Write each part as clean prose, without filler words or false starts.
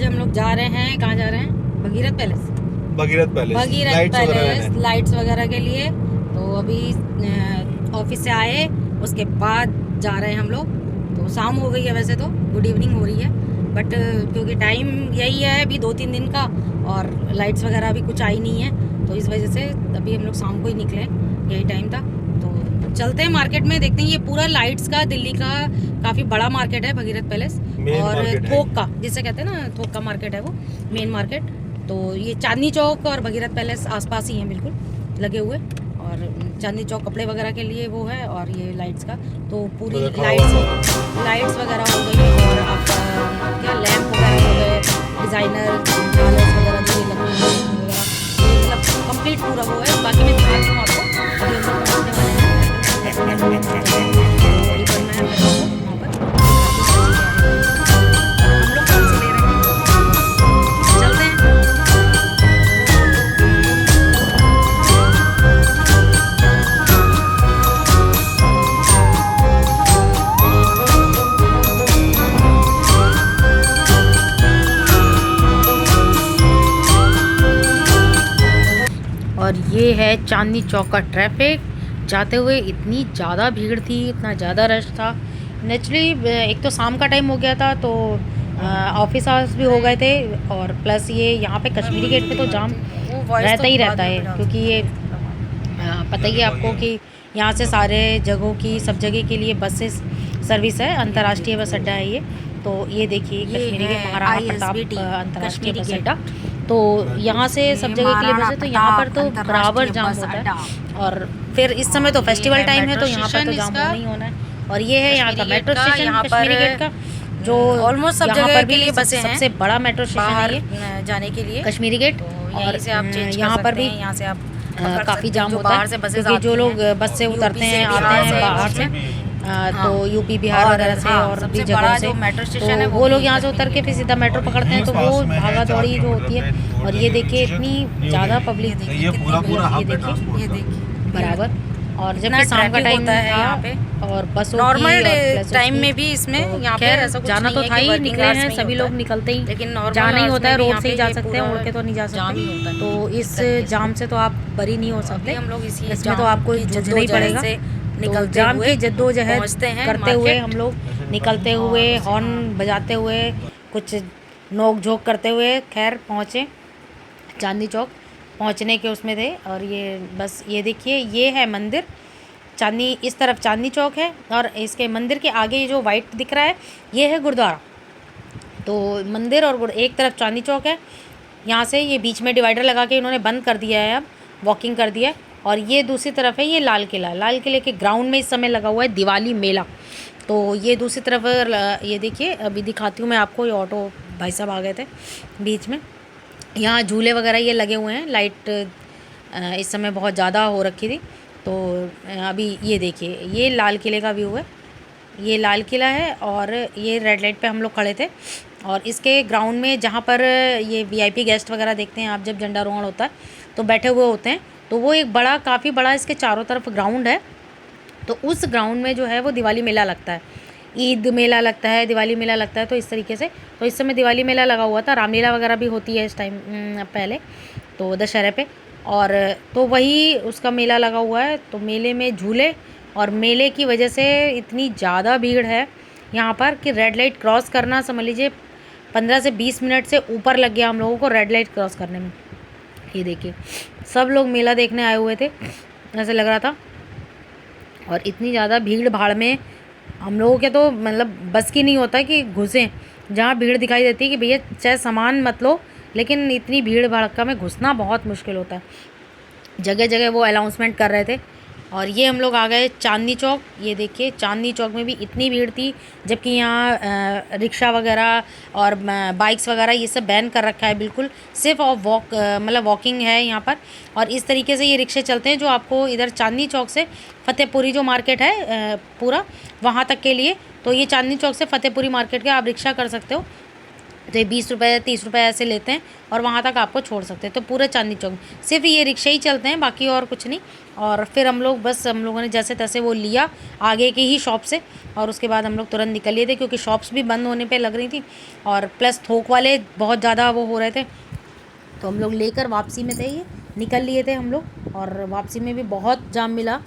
आज हम लोग जा रहे हैं, कहाँ जा रहे हैं? Bhagirath palace. Bhagirath palace lights वगैरह के लिए। तो अभी ऑफिस से आए, उसके बाद जा रहे हैं हम लोग। तो शाम हो गई है, वैसे तो गुड इवनिंग हो रही है, बट क्योंकि टाइम यही है अभी 2-3 दिन का, और लाइट्स वगैरह अभी कुछ आई नहीं है, तो इस वजह से अभी हम लोग शाम को ही निकले, यही टाइम था। तो चलते हैं मार्केट में, देखते हैं। ये पूरा लाइट्स का दिल्ली का काफ़ी बड़ा मार्केट है भगीरथ पैलेस, और थोक का जिसे कहते हैं ना, थोक का मार्केट है वो, मेन मार्केट। तो ये चांदनी चौक और भगीरथ पैलेस आसपास ही हैं बिल्कुल लगे हुए। और चांदनी चौक कपड़े वगैरह के लिए वो है, और ये लाइट्स का तो पूरी लाइट्स वगैरह हो गई, और आपका क्या लैंप वगैरह हो गए, डिज़ाइनर झालर्स वगैरह जो ये लगे हुए हैं वगैरह, मतलब कंप्लीट पूरा वो है। बाकी मैं दिखाती हूँ आपको। अभी हम लोग पहुँचने वाले हैं, वही करना है वहाँ पर। हम लोग कौन सी ले रहे हैं, चलते हैं। और ये है चांदनी चौक का ट्रैफिक। जाते हुए इतनी ज़्यादा भीड़ थी, इतना ज़्यादा रश था। नेचुरली एक तो शाम का टाइम हो गया था, तो ऑफिस आवर्स भी हो गए थे, और प्लस ये यहाँ पे कश्मीरी गेट पे तो जाम रहता ही रहता है, क्योंकि ये पता ही है आपको कि यहाँ से सारे जगहों की, सब जगह के लिए बसेस सर्विस है, अंतर्राष्ट्रीय बस अड्डा है ये। तो ये देखिए कश्मीरी गेट, महाराणा प्रताप अंतर्राष्ट्रीय बस अड्डा। तो यहाँ से सब जगह के लिए बसे, तो यहाँ पर तो बराबर जाम होता है। और फिर इस समय तो फेस्टिवल टाइम है, तो यहाँ पर तो जाम होना ही होना है। और ये है यहाँ का मेट्रो स्टेशन कश्मीरी गेट का, जो ऑलमोस्ट सब जगह के लिए बसें हैं। सबसे बड़ा मेट्रो स्टेशन है ये जाने के लिए, कश्मीरी गेट। और यहाँ पर भी यहाँ से आप काफ़ी जाम होता है, क्योंकि जो लोग बस से उतरते हैं, आते हैं बाहर से, तो यूपी बिहार वगैरह से और भी जगहों से, मेट्रो स्टेशन है, वो लोग यहाँ से उतर के फिर सीधा मेट्रो पकड़ते हैं। तो वो भागा दौड़ी जो होती है। और ये देखिए इतनी ज़्यादा पब्लिक, देखिए ये देखिए बराबर। और जब भी शाम का टाइम है यहाँ पे, और बस नॉर्मल टाइम में भी इसमें यहाँ पे ऐसा कुछ जाना तो था ही, निकले हैं सभी लोग, निकलते ही, लेकिन जाना ही होता है, रोड से ही जा सकते हैं, उड़ के तो नहीं जा सकते। तो इस जाम से तो आप बरी नहीं हो सकते, हम लोग इसमें तो आपको जूझना ही पड़ेगा। तो जाम की जद्दोजहद करते हुए हम लोग निकलते हुए, हॉर्न बजाते हुए, कुछ नोक झोंक करते हुए खैर पहुँचे। चांदनी चौक पहुँचने के उसमें थे। और ये बस ये देखिए, ये है मंदिर चांदनी, इस तरफ चांदनी चौक है, और इसके मंदिर के आगे ये जो वाइट दिख रहा है ये है गुरुद्वारा। तो मंदिर और एक तरफ चांदनी चौक है। यहाँ से ये बीच में डिवाइडर लगा के इन्होंने बंद कर दिया है, अब वॉकिंग कर दिया है। और ये दूसरी तरफ है, ये लाल किला। लाल किले के ग्राउंड में इस समय लगा हुआ है दिवाली मेला। तो ये दूसरी तरफ, ये देखिए अभी दिखाती हूँ मैं आपको। ये ऑटो भाई साहब आ गए थे बीच में। यहाँ झूले वगैरह ये लगे हुए हैं, लाइट इस समय बहुत ज़्यादा हो रखी थी। तो अभी ये देखिए, ये लाल किले का व्यू है, ये लाल किला है। और ये रेड लाइट पे हम लोग खड़े थे, और इसके ग्राउंड में जहाँ पर ये वीआईपी गेस्ट वगैरह देखते हैं आप, जब झंडारोहण होता है तो बैठे हुए होते हैं, तो वो एक बड़ा, काफ़ी बड़ा इसके चारों तरफ ग्राउंड है। तो उस ग्राउंड में जो है वो दिवाली मेला लगता है, ईद मेला लगता है, दिवाली मेला लगता है। तो इस तरीके से, तो इस समय दिवाली मेला लगा हुआ था। रामलीला वगैरह भी होती है इस टाइम पहले, तो दशहरे पे, और तो वही उसका मेला लगा हुआ है। तो मेले में झूले, और मेले की वजह से इतनी ज़्यादा भीड़ है यहाँ पर कि रेड लाइट क्रॉस करना, समझ लीजिए 15 से 20 मिनट से ऊपर लग गया हम लोगों को रेड लाइट क्रॉस करने में। ये देखिए सब लोग मेला देखने आए हुए थे, ऐसे लग रहा था। और इतनी ज़्यादा भीड़ भाड़ में हम लोगों के तो मतलब बस की नहीं होता कि घुसें। जहाँ भीड़ दिखाई देती है कि भैया चाहे सामान मत लो, लेकिन इतनी भीड़ भड़का में घुसना बहुत मुश्किल होता है। जगह जगह वो अनाउंसमेंट कर रहे थे। और ये हम लोग आ गए चांदनी चौक। ये देखिए चांदनी चौक में भी इतनी भीड़ थी, जबकि यहाँ रिक्शा वगैरह और बाइक्स वगैरह ये सब बैन कर रखा है बिल्कुल। सिर्फ और मतलब वॉकिंग है यहाँ पर। और इस तरीके से ये रिक्शे चलते हैं जो आपको इधर चांदनी चौक से फतेहपुरी जो मार्केट है पूरा, वहाँ तक के लिए। तो ये चांदनी चौक से फतेहपुरी मार्केट के आप रिक्शा कर सकते हो, तो ये 20 रुपये 30 रुपये ऐसे लेते हैं और वहाँ तक आपको छोड़ सकते हैं। तो पूरे चांदनी चौक सिर्फ ये रिक्शे ही चलते हैं, बाकी और कुछ नहीं। और फिर हम लोगों ने जैसे तैसे वो लिया आगे की ही शॉप से, और उसके बाद हम लोग तुरंत निकल लिए थे क्योंकि शॉप्स भी बंद होने पे लग रही थी और प्लस थोक वाले बहुत ज़्यादा वो हो रहे थे। तो हम लोग लेकर वापसी में थे, ये निकल लिए थे हम लोग। और वापसी में भी बहुत जाम मिला,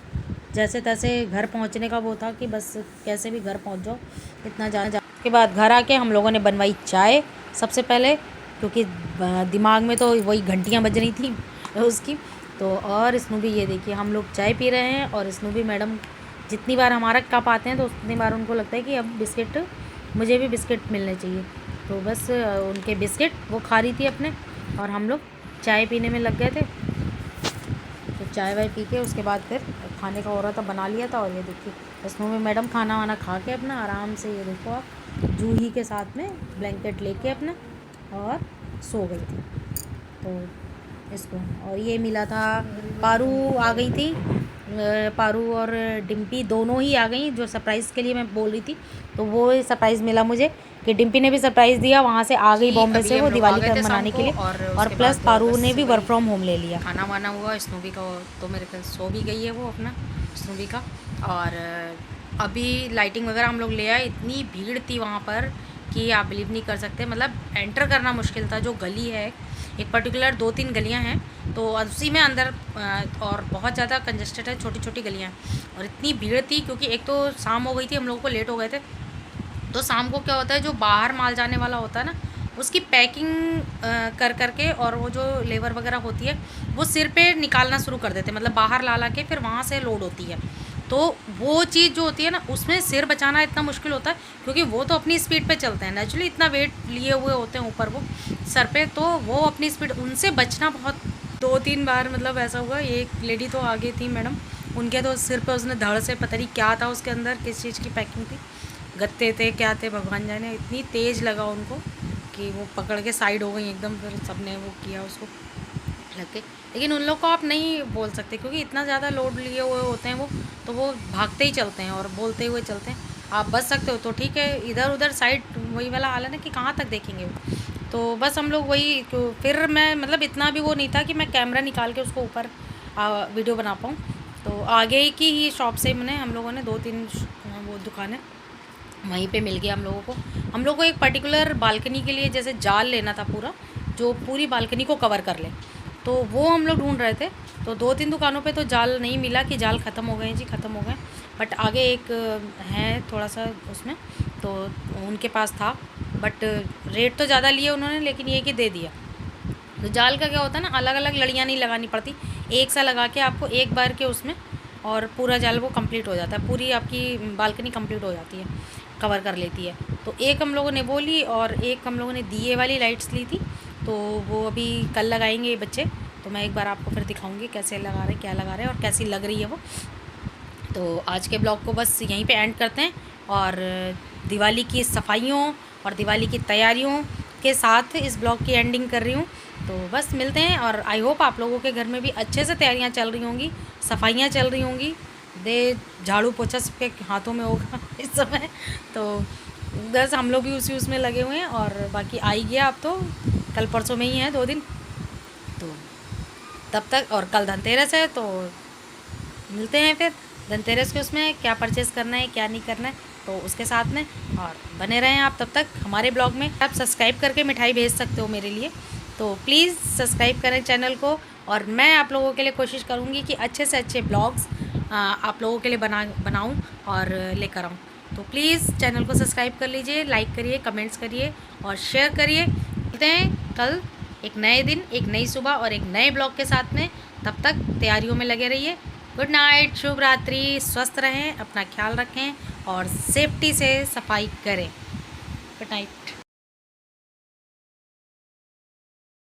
जैसे तैसे घर पहुंचने का वो था कि बस कैसे भी घर पहुंच जाओ, इतना जाम। के बाद घर आके हम लोगों ने बनवाई चाय सबसे पहले, क्योंकि दिमाग में तो वही घंटियां बज रही थी उसकी। तो और स्नूबी ये देखिए हम लोग चाय पी रहे हैं, और स्नूबी मैडम जितनी बार हमारा कप आते हैं तो उतनी बार उनको लगता है कि अब बिस्किट, मुझे भी बिस्किट मिलने चाहिए। तो बस उनके बिस्किट वो खा रही थी अपने, और हम लोग चाय पीने में लग गए थे। तो चाय वाय पी के उसके बाद फिर खाने का हो रहा था, बना लिया था। और ये देखिए स्नूबी मैडम खाना वाना खा के अपना आराम से, ये देखो आप, जूही के साथ में ब्लैंकेट लेके अपना और सो गई थी। तो इसको और ये मिला था, पारू आ गई थी, पारू और डिम्पी दोनों ही आ गई, जो सरप्राइज़ के लिए मैं बोल रही थी। तो वो सरप्राइज़ मिला मुझे कि डिम्पी ने भी सरप्राइज़ दिया, वहाँ से आ गई बॉम्बे से वो दिवाली का मनाने के लिए। और प्लस पारू ने भी वर्क फ्रॉम होम ले लिया। खाना वाना हुआ स्नूबी का, तो मेरे ख्याल सो भी गई है वो अपना स्नूबी का। और अभी लाइटिंग वगैरह हम लोग ले आए, इतनी भीड़ थी वहाँ पर कि आप बिलीव नहीं कर सकते, मतलब एंटर करना मुश्किल था। जो गली है एक पर्टिकुलर 2-3 गलियां हैं, तो उसी में अंदर और बहुत ज़्यादा कंजस्टेड है, छोटी छोटी गलियां हैं। और इतनी भीड़ थी क्योंकि एक तो शाम हो गई थी, हम लोगों को लेट हो गए थे। तो शाम को क्या होता है, जो बाहर माल जाने वाला होता है ना, उसकी पैकिंग कर करके, और वो जो लेबर वगैरह होती है वो सिर पे निकालना शुरू कर देते हैं, मतलब बाहर ला के फिर वहाँ से लोड होती है। तो वो चीज़ जो होती है ना, उसमें सिर बचाना इतना मुश्किल होता है, क्योंकि वो तो अपनी स्पीड पे चलते हैं, नेचुरली इतना वेट लिए हुए होते हैं ऊपर वो सर पे, तो वो अपनी स्पीड, उनसे बचना बहुत। 2-3 बार मतलब ऐसा हुआ। एक लेडी तो आगे थी मैडम, उनके तो सिर पे उसने धड़ से, पता नहीं क्या था उसके अंदर, किस चीज़ की पैकिंग थी, गत्ते थे क्या थे भगवान जाने, इतनी तेज़ लगा उनको कि वो पकड़ के साइड हो गई एकदम। फिर सबने वो किया उसको लग के। लेकिन उन लोग को आप नहीं बोल सकते क्योंकि इतना ज़्यादा लोड लिए हुए होते हैं वो, तो वो भागते ही चलते हैं और बोलते हुए चलते हैं। आप बच सकते हो तो ठीक है, इधर उधर साइड वही वाला हाल है ना कि कहाँ तक देखेंगे वो। तो बस हम लोग वही, तो फिर मैं मतलब इतना भी वो नहीं था कि मैं कैमरा निकाल के उसको ऊपर वीडियो बना पाऊँ। तो आगे की ही शॉप से मैंने, हम लोगों ने 2-3 वो दुकानें वहीं पे मिल गया हम लोगों को। हम लोग को एक पर्टिकुलर बालकनी के लिए जैसे जाल लेना था पूरा, जो पूरी बालकनी को कवर कर ले, तो वो हम लोग ढूंढ रहे थे। तो 2-3 दुकानों पे तो जाल नहीं मिला, कि जाल ख़त्म हो गए जी, ख़त्म हो गए। बट आगे एक है थोड़ा सा उसमें, तो उनके पास था, बट रेट तो ज़्यादा लिए उन्होंने, लेकिन ये कि दे दिया। तो जाल का क्या होता है ना, अलग अलग लड़ियाँ नहीं लगानी पड़ती, एक सा लगा के आपको एक बार के उसमें, और पूरा जाल वो कंप्लीट हो जाता है, पूरी आपकी बालकनी कंप्लीट हो जाती है, कवर कर लेती है। तो एक हम लोगों ने वो ली, और एक हम लोगों ने दिए वाली लाइट्स ली थी, तो वो अभी कल लगाएंगे ये बच्चे। तो मैं एक बार आपको फिर दिखाऊंगी कैसे लगा रहे हैं, क्या लगा रहे हैं और कैसी लग रही है वो। तो आज के ब्लॉग को बस यहीं पे एंड करते हैं, और दिवाली की सफाइयों और दिवाली की तैयारियों के साथ इस ब्लॉग की एंडिंग कर रही हूँ। तो बस मिलते हैं, और आई होप आप लोगों के घर में भी अच्छे से तैयारियाँ चल रही होंगी, सफाइयाँ चल रही होंगी, झाड़ू पोछा सबके हाथों में होगा इस समय। तो बस हम लोग भी उसी उसमें लगे हुए हैं, और बाकी आ ही गया अब तो, कल परसों में ही है 2 दिन। तो तब तक, और कल धनतेरस है, तो मिलते हैं फिर धनतेरस के उसमें, क्या परचेज़ करना है क्या नहीं करना है, तो उसके साथ में। और बने रहें आप तब तक हमारे ब्लॉग में। आप सब्सक्राइब करके मिठाई भेज सकते हो मेरे लिए, तो प्लीज़ सब्सक्राइब करें चैनल को। और मैं आप लोगों के लिए कोशिश करूँगी कि अच्छे से अच्छे ब्लॉग्स आप लोगों के लिए बनाऊँ और लेकर आऊँ। तो प्लीज़ चैनल को सब्सक्राइब कर लीजिए, लाइक करिए, कमेंट्स करिए और शेयर करिए। मिलते हैं कल एक नए दिन, एक नई सुबह और एक नए ब्लॉग के साथ में। तब तक तैयारियों में लगे रहिए। गुड नाइट, शुभ रात्रि, स्वस्थ रहें, अपना ख्याल रखें और सेफ्टी से सफाई करें। Good night.